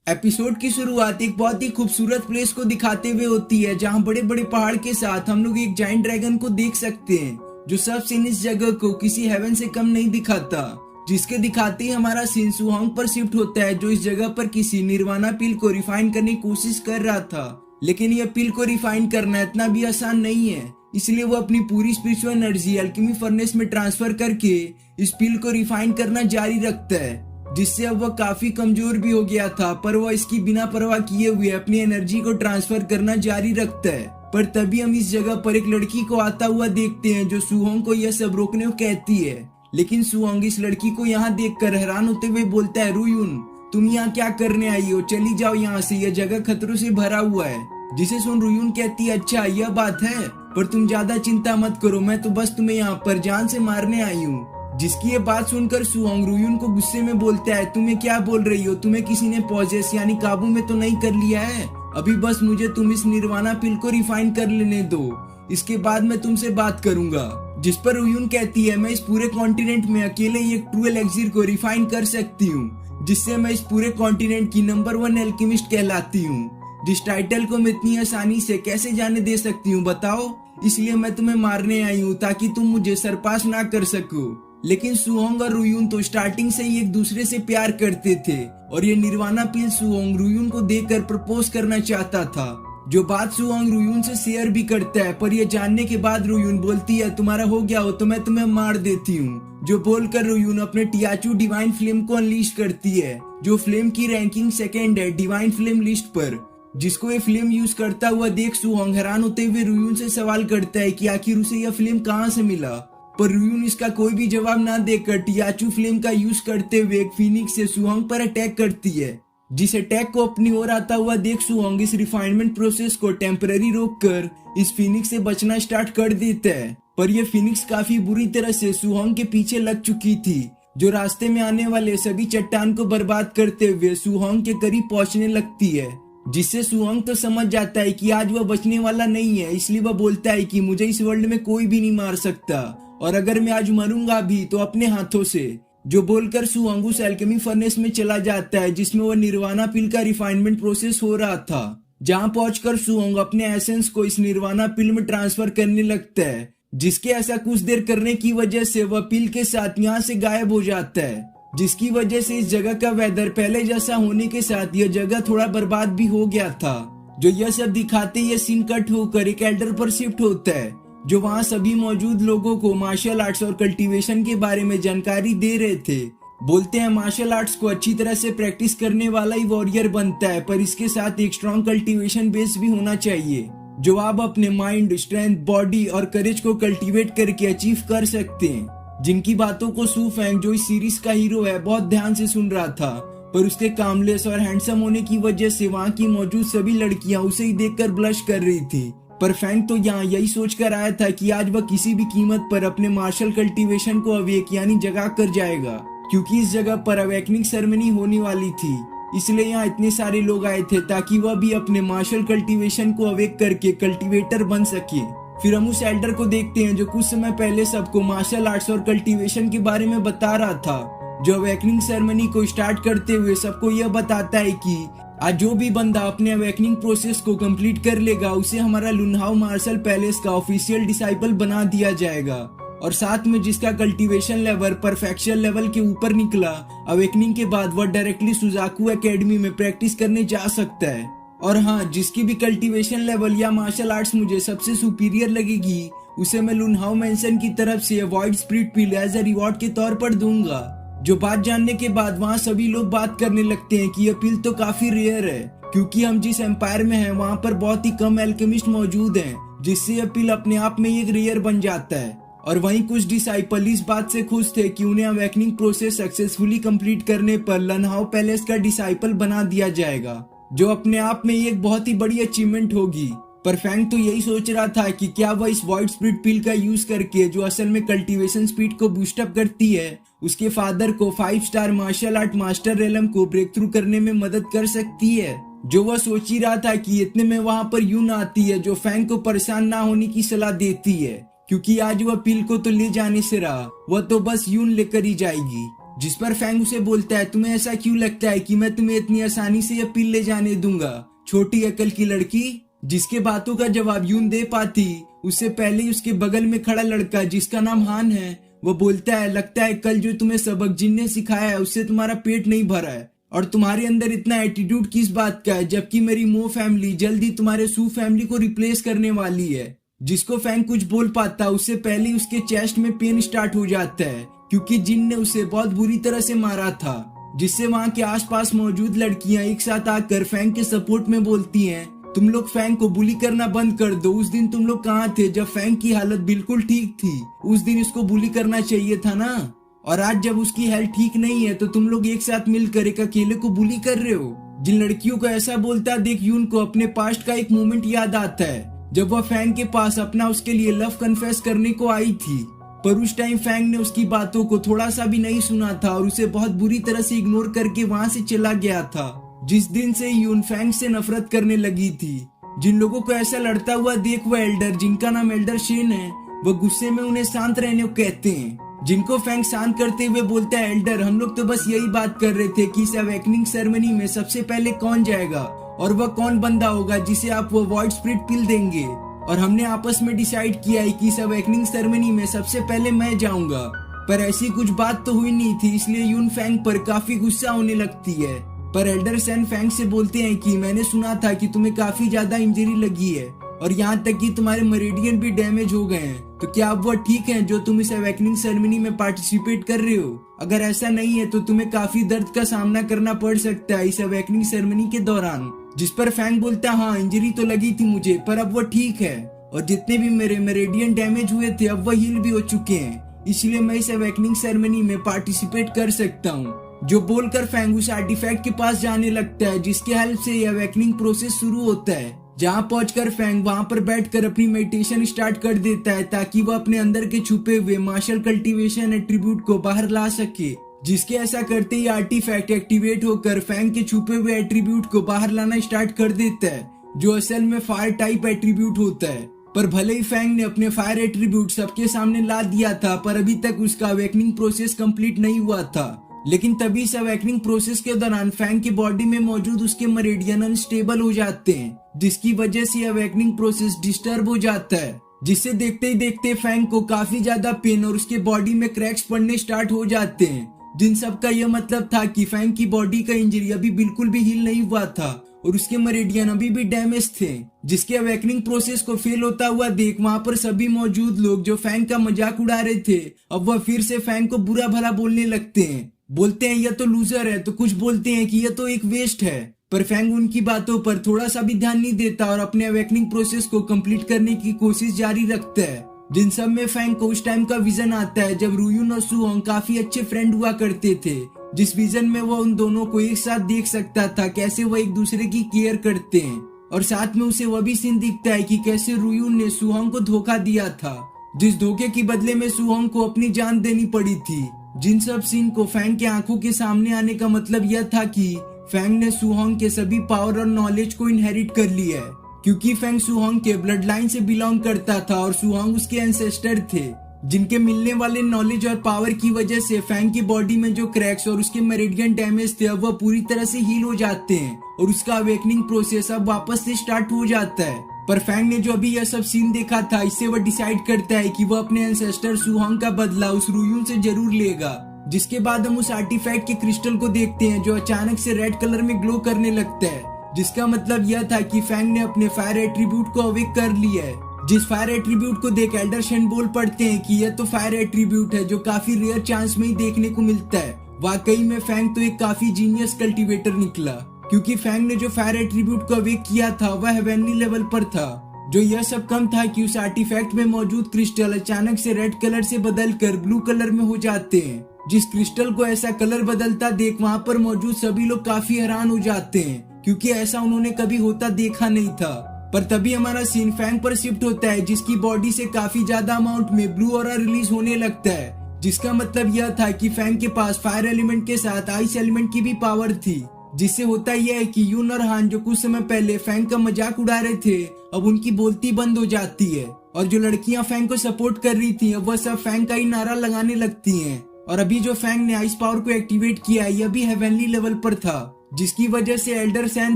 Episode की शुरुआत एक बहुत ही खूबसूरत प्लेस को दिखाते हुए होती है, जहां बड़े बड़े पहाड़ के साथ हम लोग एक जाइंट ड्रैगन को देख सकते हैं, जो सब सीन इस जगह को किसी हेवन से कम नहीं दिखाता। जिसके दिखाते ही हमारा सीन सुहोंग पर शिफ्ट होता है, जो इस जगह पर किसी निर्वाणा पिल को रिफाइन करने की कोशिश कर रहा था। लेकिन यह पिल को रिफाइन करना इतना भी आसान नहीं है, इसलिए वो अपनी पूरी स्पिरिचुअल एनर्जी अल्केमी फर्नेस में ट्रांसफर करके इस पिल को रिफाइन करना जारी रखता है, जिससे अब वह काफी कमजोर भी हो गया था, पर वह इसकी बिना परवाह किए हुए अपनी एनर्जी को ट्रांसफर करना जारी रखता है। पर तभी हम इस जगह पर एक लड़की को आता हुआ देखते हैं, जो सुहोंग को यह सब रोकने को कहती है। लेकिन सुहोंग इस लड़की को यहाँ देखकर हैरान होते हुए बोलता है, रुयुन, तुम यहाँ क्या करने आई हो? चली जाओ यहाँ से, यह जगह खतरों से भरा हुआ है। जिसे सुन रुयुन कहती है, अच्छा यह बात है, पर तुम ज्यादा चिंता मत करो, मैं तो बस तुम्हें यहाँ पर जान से मारने आई हूँ। जिसकी ये बात सुनकर सुहोंग रुयुन को गुस्से में बोलता है, तुम्हें क्या बोल रही हो? तुम्हें किसी ने पॉजेस यानी काबू में तो नहीं कर लिया है? अभी बस मुझे तुम इस निर्वाणा पिल को रिफाइन कर लेने दो, इसके बाद मैं तुमसे बात करूंगा। जिस पर रुयुन कहती है, मैं इस पूरे कॉन्टिनेंट में अकेले ही एक ट्रू एलेक्सिर को रिफाइन कर सकती हूँ, जिससे मैं इस पूरे कॉन्टिनेंट की नंबर 1 एल्केमिस्ट कहलाती हूँ। जिस टाइटल को मैं इतनी आसानी से कैसे जाने दे सकती हूँ बताओ? इसलिए मैं तुम्हें मारने आई हूँ, ताकि तुम मुझे सरपास ना कर सको। लेकिन सुहोंग और रुयुन तो स्टार्टिंग से ही एक दूसरे से प्यार करते थे, और ये निर्वाणा पिल सुहोंग रुयुन को देकर प्रपोज करना चाहता था, जो बात सुहोंग रुयुन से शेयर भी करता है। पर ये जानने के बाद रुयुन बोलती है, तुम्हारा हो गया हो तो मैं तुम्हें मार देती हूँ। जो बोलकर रुयुन अपने टियाचू डिवाइन फ्लेम को अनलीश करती है, जो फ्लेम की रैंकिंग सेकेंड है डिवाइन फ्लेम लिस्ट पर। जिसको ये फ्लेम यूज करता हुआ देख सुहोंग हैरान होते हुए रुयुन से सवाल करता है कि आखिर उसे यह फ्लेम कहाँ से मिला। पर रुयुन इसका कोई भी जवाब ना देकर टियाचू फ्लेम का यूज करते हुए एक फिनिक्स से सुहोंग पर अटैक करती है। जिस अटैक को अपनी ओर आता हुआ देख सुहोंग इस रिफाइनमेंट प्रोसेस को टेम्पररी रोककर इस फिनिक्स से बचना स्टार्ट कर देता है। पर यह फिनिक्स काफी बुरी तरह से सुहोंग के पीछे लग चुकी थी, जो रास्ते में आने वाले सभी चट्टान को बर्बाद करते हुए सुहोंग के करीब पहुंचने लगती है। जिससे सुहोंग तो समझ जाता है कि आज वह बचने वाला नहीं है, इसलिए वह बोलता है कि मुझे इस वर्ल्ड में कोई भी नहीं मार सकता, और अगर मैं आज मरूंगा भी तो अपने हाथों से। जो बोलकर सुहोंग उस एल्केमी फर्नेस में चला जाता है, जिसमें वह निर्वाणा पिल का रिफाइनमेंट प्रोसेस हो रहा था। जहां पहुंचकर सुहोंग अपने एसेंस को इस निर्वाणा पिल में ट्रांसफर करने लगता है, जिसके ऐसा कुछ देर करने की वजह से वह पिल के साथ यहाँ से गायब हो जाता है। जिसकी वजह से इस जगह का वेदर पहले जैसा होने के साथ यह जगह थोड़ा बर्बाद भी हो गया था। जो यह सब दिखाते यह सीन कट होकर एक एल्डर पर शिफ्ट होता है, जो वहाँ सभी मौजूद लोगों को मार्शल आर्ट्स और कल्टीवेशन के बारे में जानकारी दे रहे थे। बोलते हैं मार्शल आर्ट्स को अच्छी तरह से प्रैक्टिस करने वाला ही वॉरियर बनता है, पर इसके साथ एक स्ट्रॉन्ग कल्टीवेशन बेस भी होना चाहिए, जो आप अपने माइंड, स्ट्रेंथ, बॉडी और करेज को कल्टीवेट करके अचीव कर सकते हैं। जिनकी बातों को सू फेंग, जो इस सीरीज का हीरो है, बहुत ध्यान से सुन रहा था, पर उसके कामलेस और हैंडसम होने की वजह से वहाँ की मौजूद सभी लड़कियां उसे ही देखकर ब्लश कर रही थी। पर फेंग तो यहाँ यही सोचकर आया था कि आज वह किसी भी कीमत पर अपने मार्शल कल्टीवेशन को अवेक यानी जगा कर जाएगा, क्योंकि इस जगह पर अवेकनिंग सेरेमनी होने वाली थी। इसलिए यहाँ इतने सारे लोग आए थे ताकि वह भी अपने मार्शल कल्टीवेशन को अवेक करके कल्टीवेटर बन सके। फिर हम उस एल्डर को देखते हैं, जो कुछ समय पहले सबको मार्शल आर्ट्स और कल्टीवेशन के बारे में बता रहा था, जो अवेकनिंग सेरेमनी को स्टार्ट करते हुए सबको यह बताता है कि आज जो भी बंदा अपने अवेकनिंग प्रोसेस को कंप्लीट कर लेगा, उसे हमारा लुनहाओ मार्शल पैलेस का ऑफिशियल डिसाइपल बना दिया जाएगा, और साथ में जिसका कल्टीवेशन लेवल परफेक्शन लेवल के ऊपर निकला, अवेकनिंग के बाद वह डायरेक्टली सुजाकू एकेडमी में प्रैक्टिस करने जा सकता है। और हाँ, जिसकी भी कल्टीवेशन लेवल या मार्शल आर्ट्स मुझे सबसे सुपीरियर लगेगी, उसे मैं लुनहाओ मेंशन की तरफ से void spirit pill as a reward के तौर पर दूंगा। जो बात जानने के बाद वहाँ सभी लोग बात करने लगते हैं कि यह पिल तो काफी रेयर है, क्योंकि हम जिस एम्पायर में हैं वहाँ पर बहुत ही कम एल्केमिस्ट मौजूद हैं, जिससे यह पिल अपने आप में एक रेयर बन जाता है। और वहीं कुछ डिसाइपल इस बात से खुश थे कि उन्हें अवेकनिंग प्रोसेस सक्सेसफुली कंप्लीट करने पर लुनहाओ पैलेस का डिसाइपल बना दिया जाएगा, जो अपने आप में एक बहुत ही बड़ी अचीवमेंट होगी। पर फेंग तो यही सोच रहा था कि क्या वह इस वॉइड स्पिरिट पिल का यूज करके, जो असल में कल्टीवेशन स्पीड को बूस्ट अप करती है, उसके फादर को 5 स्टार मार्शल आर्ट मास्टर रेलम को ब्रेक थ्रू करने में मदद कर सकती है। जो वह सोच ही रहा था कि इतने में वहाँ पर यून आती है, जो फेंग को परेशान ना होने की सलाह देती है, क्योंकि आज वह पिल को तो ले जाने से रहा, वह तो बस यून लेकर ही जाएगी। जिस पर फैंग उसे बोलता है, तुम्हें ऐसा क्यों लगता है कि मैं तुम्हें इतनी आसानी से यह पिल ले जाने दूंगा, छोटी अकल की लड़की। जिसके बातों का जवाब यून दे पाती उससे पहले ही उसके बगल में खड़ा लड़का जिसका नाम हान है वो बोलता है, लगता है कल जो तुम्हें सबक जिन ने सिखाया है उससे तुम्हारा पेट नहीं भरा है और तुम्हारे अंदर इतना एटीट्यूड किस बात का है, जबकि मेरी मो फैमिली जल्दी तुम्हारे सू फैमिली को रिप्लेस करने वाली है। जिसको फैंग कुछ बोल पाता उससे पहले उसके चेस्ट में पेन स्टार्ट हो जाता है क्योंकि जिन ने उसे बहुत बुरी तरह से मारा था। जिससे वहाँ के आसपास मौजूद लड़कियां एक साथ आकर फैंग के सपोर्ट में बोलती हैं, तुम लोग फैंग को बुली करना बंद कर दो। उस दिन तुम लोग कहाँ थे जब फैंग की हालत बिल्कुल ठीक थी? उस दिन इसको बुली करना चाहिए था ना। और आज जब उसकी हेल्थ ठीक नहीं है तो तुम लोग एक साथ मिलकर एक अकेले को बुली कर रहे हो। जिन लड़कियों को ऐसा बोलता देख यून को अपने पास्ट का एक मोमेंट याद आता है जब वह फैंग के पास अपना उसके लिए लव कन्फेस करने को आई थी, पर उस टाइम फैंग ने उसकी बातों को थोड़ा सा भी नहीं सुना था और उसे बहुत बुरी तरह से इग्नोर करके वहाँ से चला गया था। जिस दिन से यून फैंग से नफरत करने लगी थी। जिन लोगों को ऐसा लड़ता हुआ देख वह एल्डर जिनका नाम एल्डर शेन है वह गुस्से में उन्हें शांत रहने को कहते हैं। जिनको फैंग शांत करते हुए बोलता है, एल्डर हम लोग तो बस यही बात कर रहे थे कि इस अवेकनिंग सेरेमनी में सबसे पहले कौन जाएगा और वह कौन बंदा होगा जिसे आप वो वॉइड स्पिरिट पिल देंगे। और हमने आपस में डिसाइड किया है कि इस अवेकनिंग सेरेमनी में सबसे पहले मैं जाऊंगा। पर ऐसी कुछ बात तो हुई नहीं थी, इसलिए यून फैंग पर काफी गुस्सा होने लगती है। पर एल्डर सन फैंग से बोलते हैं कि मैंने सुना था कि तुम्हें काफी ज्यादा इंजरी लगी है और यहाँ तक कि तुम्हारे मेरिडियन भी डैमेज हो गए हैं, तो क्या अब वो ठीक है जो तुम इस अवेकनिंग सेरेमनी में पार्टिसिपेट कर रहे हो? अगर ऐसा नहीं है तो तुम्हें काफी दर्द का सामना करना पड़ सकता है इस अवेकनिंग सेरेमनी के दौरान। जिस पर फैंग बोलता है, हाँ इंजरी तो लगी थी मुझे पर अब वो ठीक है और जितने भी मेरे मेरिडियन डैमेज हुए थे अब वो हील भी हो चुके हैं, इसलिए मैं इस अवेकनिंग सेरेमनी में पार्टिसिपेट कर सकता हूँ। जो बोलकर फैंग उस आर्टिफैक्ट के पास जाने लगता है जिसके हेल्प से ये अवेकनिंग प्रोसेस शुरू होता है। जहाँ पहुंचकर फैंग वहाँ पर बैठकर अपनी मेडिटेशन स्टार्ट कर देता है ताकि वह अपने अंदर के छुपे हुए मार्शल कल्टीवेशन एट्रीब्यूट को बाहर ला सके। जिसके ऐसा करते ही आर्टिफैक्ट एक्टिवेट होकर फैंग के छुपे हुए एट्रीब्यूट को बाहर लाना स्टार्ट कर देता है जो असल में फायर टाइप एट्रीब्यूट होता है। पर भले ही फैंग ने अपने फायर एट्रीब्यूट सबके सामने ला दिया था पर अभी तक उसका अवेकनिंग प्रोसेस कंप्लीट नहीं हुआ था। लेकिन तभी इस अवेकनिंग प्रोसेस के दौरान फैंग की बॉडी में मौजूद उसके मेरिडियन अनस्टेबल हो जाते हैं जिसकी वजह से अवेकनिंग प्रोसेस डिस्टर्ब हो जाता है। जिससे देखते ही देखते फैंग को काफी ज्यादा पेन और उसके बॉडी में क्रैक्स पड़ने स्टार्ट हो जाते हैं। जिन सब का यह मतलब था कि फैंग की बॉडी का इंजरी अभी बिल्कुल भी हील नहीं हुआ था और उसके मेरिडियन अभी भी डैमेज थे। जिसके अवेकनिंग प्रोसेस को फेल होता हुआ देख वहाँ पर सभी मौजूद लोग जो फैंग का मजाक उड़ा रहे थे अब वह फिर से फैंग को बुरा भला बोलने लगते हैं। बोलते हैं यह तो लूजर है, तो कुछ बोलते हैं कि यह तो एक वेस्ट है। पर फैंग उनकी बातों पर थोड़ा सा भी ध्यान नहीं देता और अपने अवेकनिंग प्रोसेस को कंप्लीट करने की कोशिश जारी रखता है। जिन सब में फैंग को उस टाइम का विजन आता है जब रुयुन और सुहोंग काफी अच्छे फ्रेंड हुआ करते थे, जिस विजन में वो उन दोनों को एक साथ देख सकता था कैसे वो एक दूसरे की केयर करते हैं। और साथ में उसे वह भी सीन दिखता है कि कैसे रुयुन ने सुहोंग को धोखा दिया था, जिस धोखे के बदले में सुहोंग को अपनी जान देनी पड़ी थी। जिन सब सीन को फैंग के आंखों के सामने आने का मतलब यह था कि फैंग ने सुहोंग के सभी पावर और नॉलेज को इनहेरिट कर लिया है क्योंकि फैंग सुहोंग के ब्लड लाइन से बिलोंग करता था और सुहोंग उसके एंसेस्टर थे, जिनके मिलने वाले नॉलेज और पावर की वजह से फैंग की बॉडी में जो क्रैक्स और उसके मेरिडियन डैमेज थे अब वह पूरी तरह से हील हो जाते हैं और उसका अवेकनिंग प्रोसेस अब वापस से स्टार्ट हो जाता है। पर फैंग ने जो अभी यह सब सीन देखा था इससे वह डिसाइड करता है कि वह अपने एंसेस्टर सुहोंग का बदला उस रुयुन से जरूर लेगा। जिसके बाद हम उस आर्टिफैक्ट के क्रिस्टल को देखते हैं जो अचानक से रेड कलर में ग्लो करने लगता है, जिसका मतलब यह था कि फैंग ने अपने फायर एट्रीब्यूट को अवेक कर लिया है। जिस फायर एट्रीब्यूट को देख एल्डर शेन बोल पड़ते हैं कि यह तो फायर एट्रीब्यूट है जो काफी रेयर चांस में ही देखने को मिलता है। वाकई में फैंग तो एक काफी जीनियस कल्टीवेटर निकला क्योंकि फैंग ने जो फायर एट्रीब्यूट को अवेक किया था वह हेवनली लेवल पर था। जो यह सब कम था कि उस आर्टिफैक्ट में मौजूद क्रिस्टल अचानक से रेड कलर से बदलकर ब्लू कलर में हो जाते हैं। जिस क्रिस्टल को ऐसा कलर बदलता देख वहाँ पर मौजूद सभी लोग काफी हैरान हो जाते हैं क्योंकि ऐसा उन्होंने कभी होता देखा नहीं था। पर तभी हमारा सीन फैंग पर शिफ्ट होता है जिसकी बॉडी से काफी ज्यादा अमाउंट में ब्लू ऑरा रिलीज होने लगता है, जिसका मतलब यह था कि फैंग के पास फायर एलिमेंट के साथ आइस एलिमेंट की भी पावर थी। जिससे होता यह है कि यून और हान जो कुछ समय पहले फैंग का मजाक उड़ा रहे थे अब उनकी बोलती बंद हो जाती है और जो लड़कियां फैंग को सपोर्ट कर रही थी अब वह सब फैंग का ही नारा लगाने लगती हैं। और अभी जो फैंग ने आइस पावर को एक्टिवेट किया है यह भी हेवनली लेवल पर था, जिसकी वजह से एल्डर सैन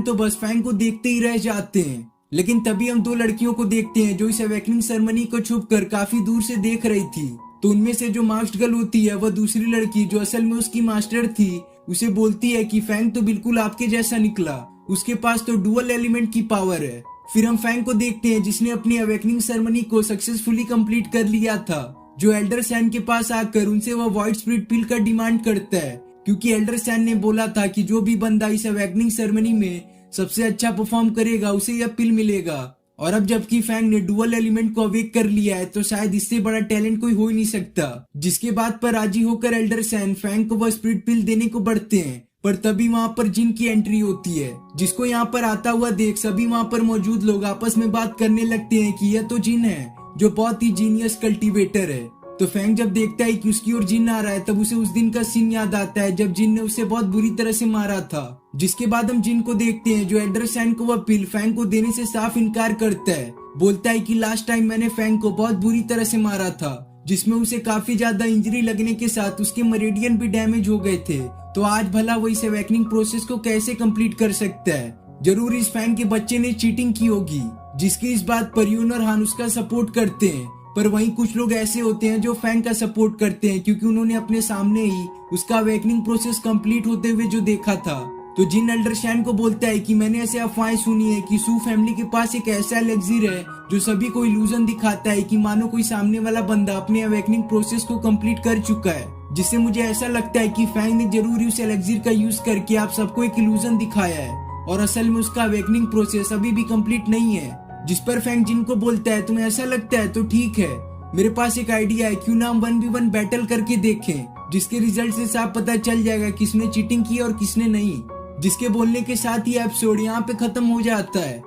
तो बस फैंग को देखते ही रह जाते हैं। लेकिन तभी हम दो लड़कियों को देखते हैं जो इस अवेकनिंग सेरेमनी को छुपकर काफी दूर से देख रही थी। तो उनमें से जो मास्क्ड गर्ल होती है वह दूसरी लड़की जो असल में उसकी मास्टर थी उसे बोलती है कि फैंग तो बिल्कुल आपके जैसा निकला, उसके पास तो डुअल एलिमेंट की पावर है। फिर हम फैंग को देखते हैं जिसने अपनी अवेकनिंग सेरेमनी को सक्सेसफुली कंप्लीट कर लिया था, जो एल्डर सैन के पास आकर उनसे वह व्हाइट स्पिरिट पिल का डिमांड करता है, क्योंकि एल्डर सैन ने बोला था कि जो भी बंदा इस अवेकनिंग सेरेमनी में सबसे अच्छा परफॉर्म करेगा उसे यह पिल मिलेगा। और अब जबकि फैंग ने डुअल एलिमेंट को अवेक कर लिया है तो शायद इससे बड़ा टैलेंट कोई हो ही नहीं सकता। जिसके बाद पर राजी होकर एल्डर सैन फैंग को वह स्पिरिट पिल देने को बढ़ते हैं, पर तभी वहाँ पर जिन की एंट्री होती है, जिसको यहाँ पर आता हुआ देख सभी वहाँ पर मौजूद लोग आपस में बात करने लगते हैं कि यह तो जिन है जो बहुत ही जीनियस कल्टीवेटर है। तो फैंग जब देखता है कि उसकी ओर जिन आ रहा है तब उसे उस दिन का सीन याद आता है जब जिन ने उसे बहुत बुरी तरह से मारा था। जिसके बाद हम जिन को देखते हैं जो एल्डर सैन को वह पिल फैंग को देने से साफ इनकार करता है, बोलता है कि लास्ट टाइम मैंने फैंग को बहुत बुरी तरह से मारा था, जिसमें उसे काफी ज्यादा इंजरी लगने के साथ उसके मेरिडियन भी डैमेज हो गए थे। तो आज भला वो इस अवेकनिंग प्रोसेस को कैसे कंप्लीट कर सकता है? जरूर इस फैंग के बच्चे ने चीटिंग की होगी, जिसकी इस बात पर यून और हान उसका सपोर्ट करते हैं। पर वहीं कुछ लोग ऐसे होते हैं जो फैंग का सपोर्ट करते हैं क्योंकि उन्होंने अपने सामने ही उसका अवेकनिंग प्रोसेस कंप्लीट होते हुए जो देखा था। तो जिन एल्डर सैन को बोलता है कि मैंने ऐसे अफवाहें सुनी है कि सू फैमिली के पास एक ऐसा एलेक्सिर है जो सभी को इल्यूजन दिखाता है कि मानो कोई सामने वाला बंदा अपने अवेकनिंग प्रोसेस को कंप्लीट कर चुका है, जिससे मुझे ऐसा लगता है कि फैंग ने जरूर उस एलेक्सिर का यूज करके आप सबको एक इल्यूजन दिखाया है और असल में उसका अवेकनिंग प्रोसेस अभी भी कंप्लीट नहीं है। जिस पर फैंग जिन को बोलता है तुम्हें ऐसा लगता है तो ठीक है, मेरे पास एक आइडिया है, क्यों ना हम 1v1 बैटल करके देखें, जिसके रिजल्ट से साफ पता चल जाएगा किसने चीटिंग की और किसने नहीं। जिसके बोलने के साथ ही एपिसोड यहाँ पे खत्म हो जाता है।